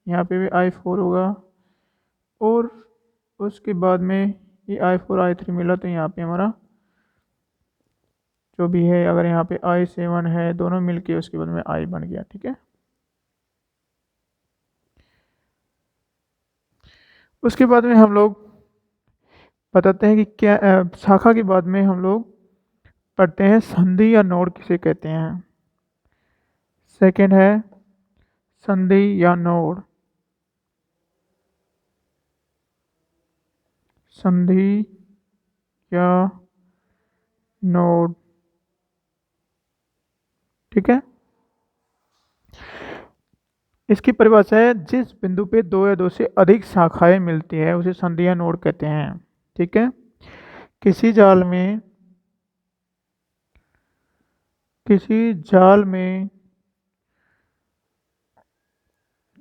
यहाँ पे भी I4 होगा, और उसके बाद में ये I4 I3 मिला तो यहाँ पे हमारा जो भी है, अगर यहाँ पे I7 है, दोनों मिलके उसके बाद में I बन गया। ठीक है, उसके बाद में हम लोग बताते हैं कि क्या शाखा के बाद में हम लोग पढ़ते हैं संधि या नोड किसे कहते हैं। सेकंड है संधि या नोड। संधि या नोड, ठीक है। इसकी परिभाषा है जिस बिंदु पे दो या दो से अधिक शाखाएं मिलती है उसे संधि या नोड कहते हैं। ठीक है, किसी जाल में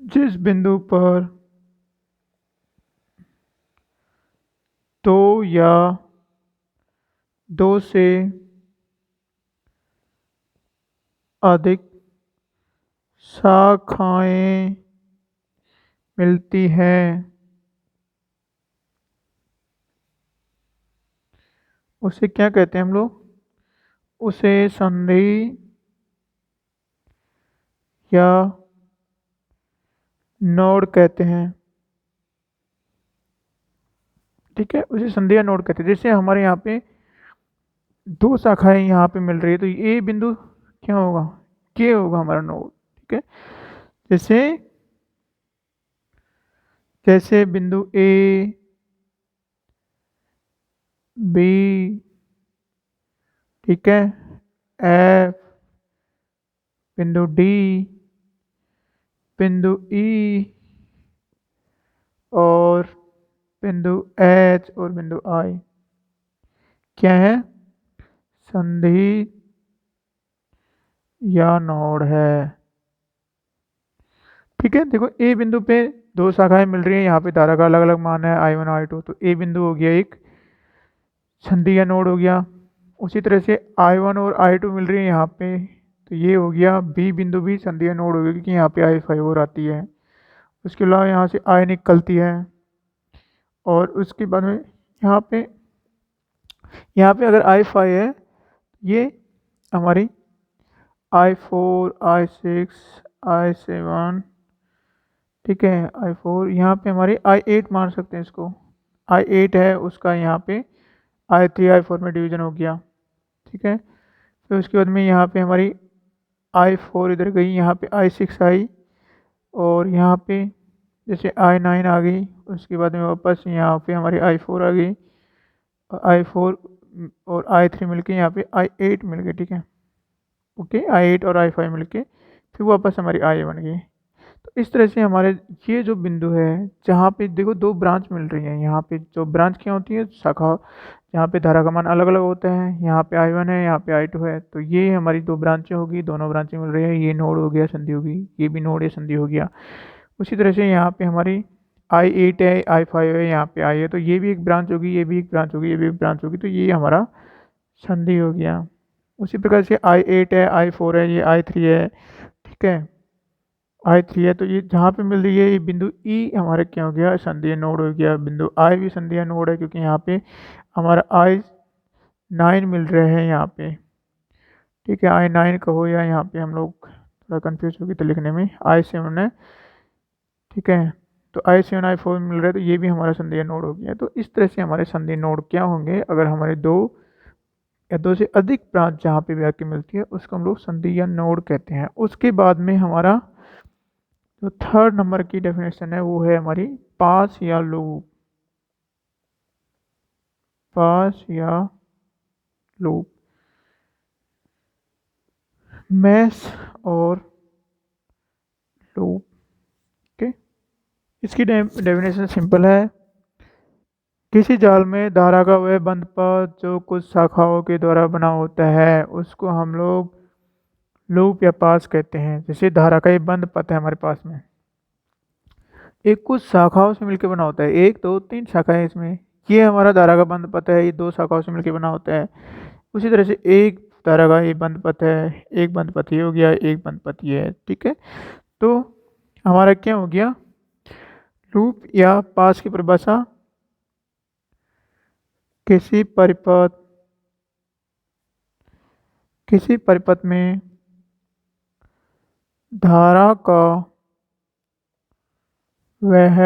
जिस बिंदु पर दो या दो से अधिक शाखाएं मिलती हैं उसे क्या कहते हैं हम लोग? उसे संधि या नोड कहते हैं। ठीक है, उसे संधि या नोड कहते हैं। जैसे हमारे यहाँ पे दो शाखाएं यहाँ पे मिल रही है तो ये बिंदु क्या होगा? के होगा हमारा नोड। ठीक है, जैसे जैसे बिंदु ए, बी, ठीक है, एफ, बिंदु डी, बिंदु ई, और बिंदु एच और बिंदु आई क्या है? संधि या नोड है। ठीक है, देखो ए बिंदु पे दो शाखाएं मिल रही है, यहाँ पे धारा का अलग अलग मान है I1 I2, तो ए बिंदु हो गया एक संधि या नोड हो गया। उसी तरह से I1 और I2 मिल रही है यहाँ पे, तो ये हो गया बी बिंदु भी संधि या नोड हो गया, क्योंकि यहाँ पे I5 और आती है। उसके अलावा यहाँ से I निकलती है, और उसके बाद में यहाँ पे अगर I5 है, ये हमारी I4 I6 I7, ठीक है, I4, यहाँ पे हमारी I8 मान सकते हैं इसको। I8 है उसका यहाँ पे I3 I4 में डिवीजन हो गया। ठीक है, फिर उसके बाद में यहाँ पे हमारी I4 इधर गई, यहाँ पे I6 आई, और यहाँ पे जैसे I9 आ गई, उसके बाद में वापस यहाँ पे हमारी I4 आ गई, I4 और I3 मिलके यहाँ पे I8 मिल गए। ठीक है, ओके, I8 और I5 मिलके फिर वापस हमारी I बन गई। तो इस तरह से हमारे ये जो बिंदु है जहाँ पे देखो दो ब्रांच मिल रही है, यहाँ पे जो ब्रांच क्या होती है? शाखा, जहाँ पे धारा का मान अलग अलग होता है। यहाँ पे I1 है, यहाँ पे I2 है, तो ये हमारी दो ब्रांचें होगी, दोनों ब्रांचें मिल रही है, ये नोड हो गया, संधि होगी, ये भी नोड है, संधि हो गया। उसी तरह से यहाँ पे हमारी I8 है, I5 है, यहाँ पे I है, तो ये भी एक ब्रांच होगी, ये भी एक ब्रांच होगी, ये भी एक ब्रांच होगी, तो ये हमारा संधि हो गया। उसी प्रकार से I8 है, I4 है, ये I3 है, ठीक है, I3 है, तो ये जहाँ पे मिल रही है ये बिंदु ई हमारे क्या हो गया? संधि नोड हो गया। बिंदु आई भी संधि नोड है, क्योंकि यहाँ पे हमारा I9 मिल रहे हैं यहाँ पे। ठीक है, I9 कहो, या यहाँ पे हम लोग थोड़ा कंफ्यूज होगी तो लिखने में I7 है। ठीक है, तो I7 I4 मिल रहा है, तो ये भी हमारा संधि नोड हो गया। तो इस तरह से हमारे संधि नोड क्या होंगे? अगर हमारे दो या दो से अधिक ब्रांच जहाँ पे भी आके मिलती है उसको हम लोग संधि या नोड कहते हैं। उसके बाद में हमारा जो थर्ड नंबर की डेफिनेशन है वो है हमारी पास या लूप। पास या लूप, मैश और लूप। ओके, इसकी डेफिनेशन सिंपल है। किसी जाल में धारा का वह बंद पथ जो कुछ शाखाओं के द्वारा बना होता है उसको हम लोग लूप या पास कहते हैं। जैसे धारा का ये बंद पथ है हमारे पास में, एक कुछ शाखाओं से मिलकर बना होता है, एक दो तीन शाखाएं इसमें, ये हमारा धारा का बंद पथ है, ये दो शाखाओं से मिलकर बना होता है। उसी तरह से एक धारा का ये बंद पथ है, एक बंद पथ ये हो गया, एक बंद पथ ये है। ठीक है, तो हमारा क्या हो गया? लूप या पास की परिभाषा किसी परिपथ में धारा का वह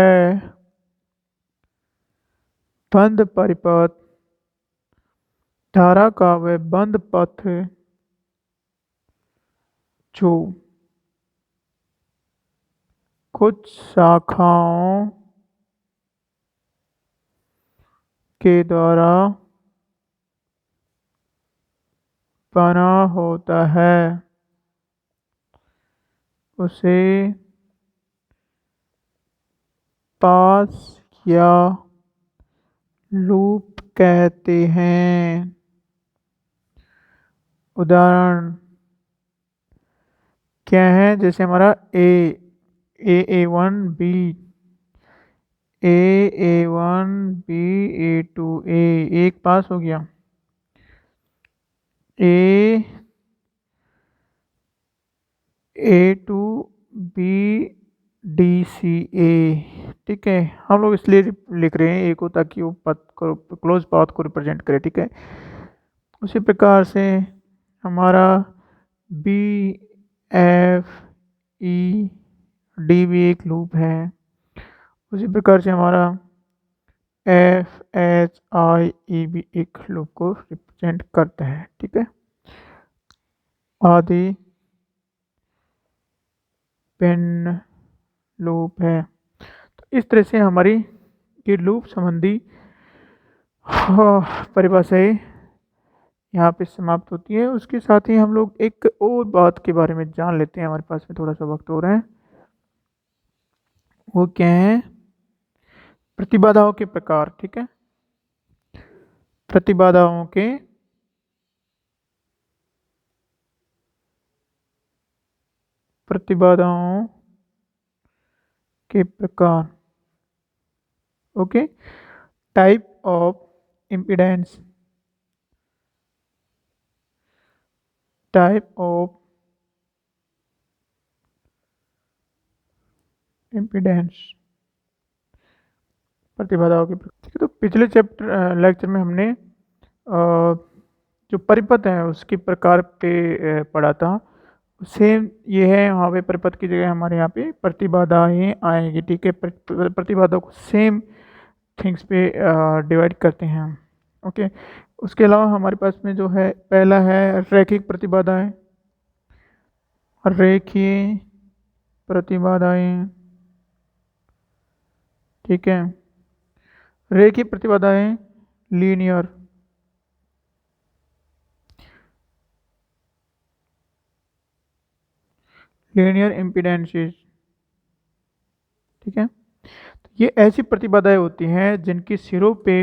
बंद परिपथ धारा का वह बंद पथ जो कुछ शाखाओं के द्वारा बना होता है उसे पास या लूप कहते हैं। उदाहरण क्या है? जैसे हमारा A1 B A1 B A2 A एक पास हो गया। A2 B D C A, ठीक है। हम लोग इसलिए लिख रहे हैं ए को ताकि वो पथ को क्लोज पाथ को रिप्रेजेंट करे, ठीक है। उसी प्रकार से हमारा B F E D भी एक लूप है। उसी प्रकार से हमारा F H I E भी एक लूप को रिप्रेजेंट करता है, ठीक है। आदि पेन लूप है। तो इस तरह से हमारी ये लूप संबंधी परिभाषाएं यहाँ पे समाप्त होती है। उसके साथ ही हम लोग एक और बात के बारे में जान लेते हैं, हमारे पास में थोड़ा सा वक्त हो रहा है। वो क्या है? प्रतिबाधाओं के प्रकार, ठीक है। प्रतिबाधाओं के प्रकार, ओके। टाइप ऑफ इम्पीडेंस, प्रतिबाधाओं के प्रकार, ठीक है। तो पिछले लेक्चर में हमने जो परिपथ है उसके प्रकार पे पढ़ा था। सेम ये है, वहाँ पे परिपथ की जगह हमारे यहाँ पे प्रतिबाधाएं आएंगी, ठीक है। प्रतिबाधा को सेम थिंग्स पे डिवाइड करते हैं हम, ओके। उसके अलावा हमारे पास में जो है पहला है रैखिक प्रतिबाधाएं। रेखीय प्रतिबाधाएं, ठीक है। रेखीय प्रतिबाधाएं लीनियर, इम्पीडेंसेस, ठीक है। तो ये ऐसी प्रतिबाधाएं होती हैं जिनकी सिरों पे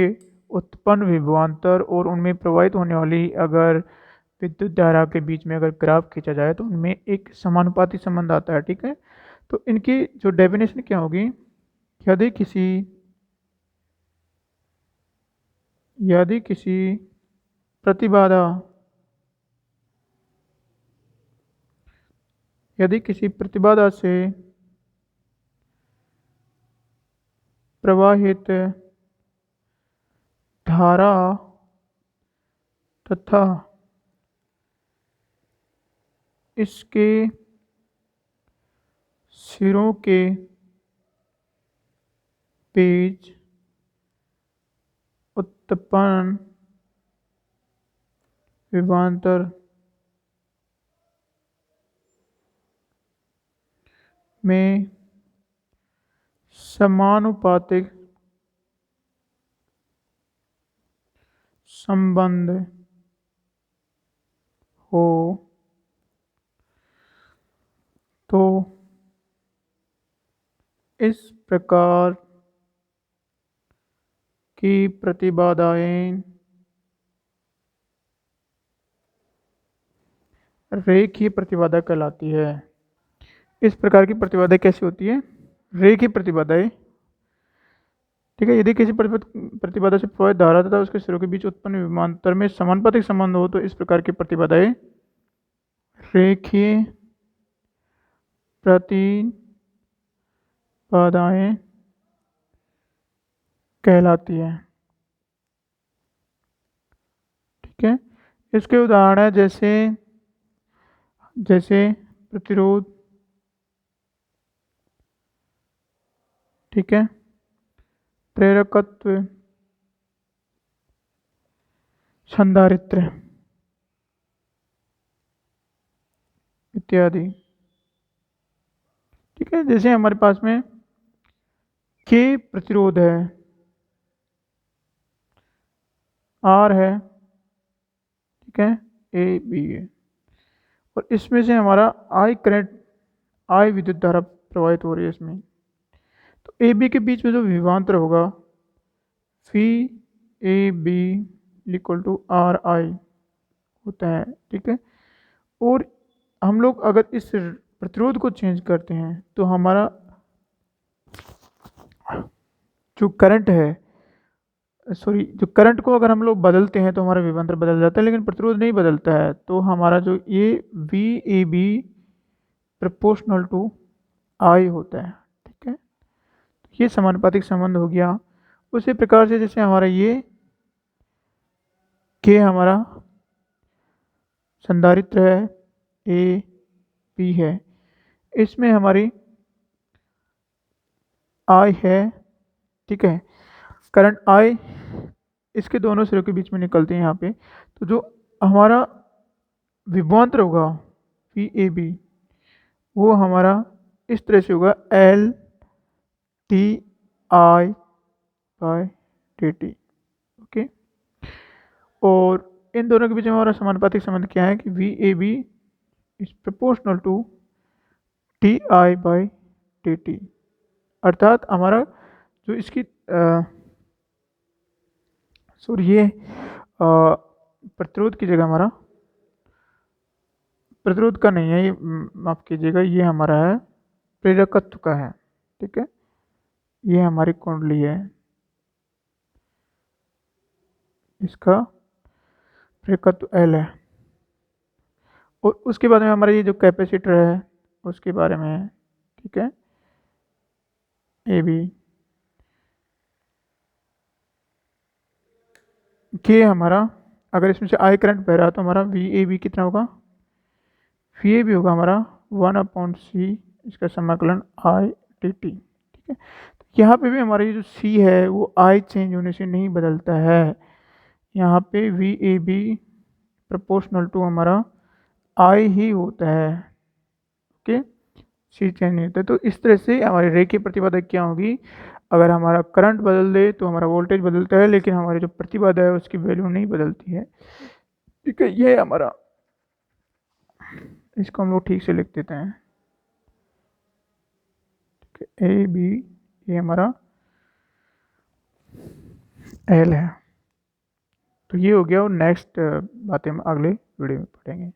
उत्पन्न विभवांतर और उनमें प्रवाहित होने वाली अगर विद्युत धारा के बीच में अगर ग्राफ खींचा जाए तो उनमें एक समानुपाती संबंध आता है, ठीक है। तो इनकी जो डेफिनेशन क्या होगी? यदि किसी प्रतिबाधा से प्रवाहित धारा तथा इसके सिरों के बीच उत्पन्न विभवांतर में समानुपातिक संबंध हो तो इस प्रकार की प्रतिबाधाएं रेखीय प्रतिबाधा कहलाती है। इस प्रकार की प्रतिबाधा कैसी होती है? रेखीय प्रतिबाधाएं, ठीक है। यदि किसी प्रतिबाधा से प्रवाहित धारा तथा उसके सिरों के बीच उत्पन्न विभवांतर में समानुपातिक संबंध हो तो इस प्रकार की प्रतिबाधाएं रेखीय प्रतिबाधाएं कहलाती है। ठीक है, इसके उदाहरण है जैसे जैसे प्रतिरोध, ठीक है, प्रेरकत्व, संधारित्र इत्यादि। ठीक है, जैसे हमारे पास में के प्रतिरोध है, आर है, ठीक है, ए बी है, और इसमें से हमारा आई करंट, आई विद्युत धारा प्रवाहित हो रही है इसमें। तो ए बी के बीच में जो विभवांतर होगा phi A B equal to R I होता है। ठीक है, और हम लोग अगर इस प्रतिरोध को चेंज करते हैं तो हमारा जो करंट है, सॉरी, जो करंट को अगर हम लोग बदलते हैं तो हमारा विभवांतर बदल जाता है, लेकिन प्रतिरोध नहीं बदलता है। तो हमारा जो ये V A B proportional to I होता है। ठीक है, ये समानुपातिक संबंध हो गया। उसी प्रकार से जैसे हमारा ये के हमारा संधारित्र है, ए पी है, इसमें हमारी आई है। ठीक है, करंट आई इसके दोनों सिरों के बीच में निकलते हैं यहाँ पे। तो जो हमारा विभवांतर होगा पी ए बी, वो हमारा इस तरह से होगा L T I by D T. Okay, और इन दोनों के बीच में हमारा समानुपातिक संबंध क्या है कि V A B is proportional to T I by D T. अर्थात हमारा जो इसकी सॉरी ये प्रतिरोध की जगह हमारा, प्रतिरोध का नहीं है ये, माफ कीजिएगा, ये हमारा है प्रेरकत्व का है। ठीक है, ये हमारी कुंडली है, इसका प्रेरकत्व एल है। और उसके बाद में हमारा ये जो कैपेसिटर है उसके बारे में है। ठीक है, ए बी के हमारा, अगर इसमें से आई करंट बह रहा है तो हमारा वी ए बी कितना होगा, वी ए बी होगा हमारा 1/c, इसका समाकलन आई डी टी। ठीक है, तो यहाँ पे भी हमारा ये जो सी है वो आई चेंज होने से नहीं बदलता है। यहाँ पे V A B proportional to हमारा आई ही होता है। ओके, सी चेंज नहीं होता। तो इस तरह से हमारी रेखीय प्रतिबाधा क्या होगी, अगर हमारा करंट बदल दे तो हमारा वोल्टेज बदलता है, लेकिन हमारी जो प्रतिबाधा है उसकी वैल्यू नहीं बदलती है। ठीक है, ये हमारा, इसको हम लोग ठीक से लिख देते हैं। ठीक है, ए बी, ये हमारा एल है। तो ये हो गया, और नेक्स्ट बातें हम अगले वीडियो में पढ़ेंगे।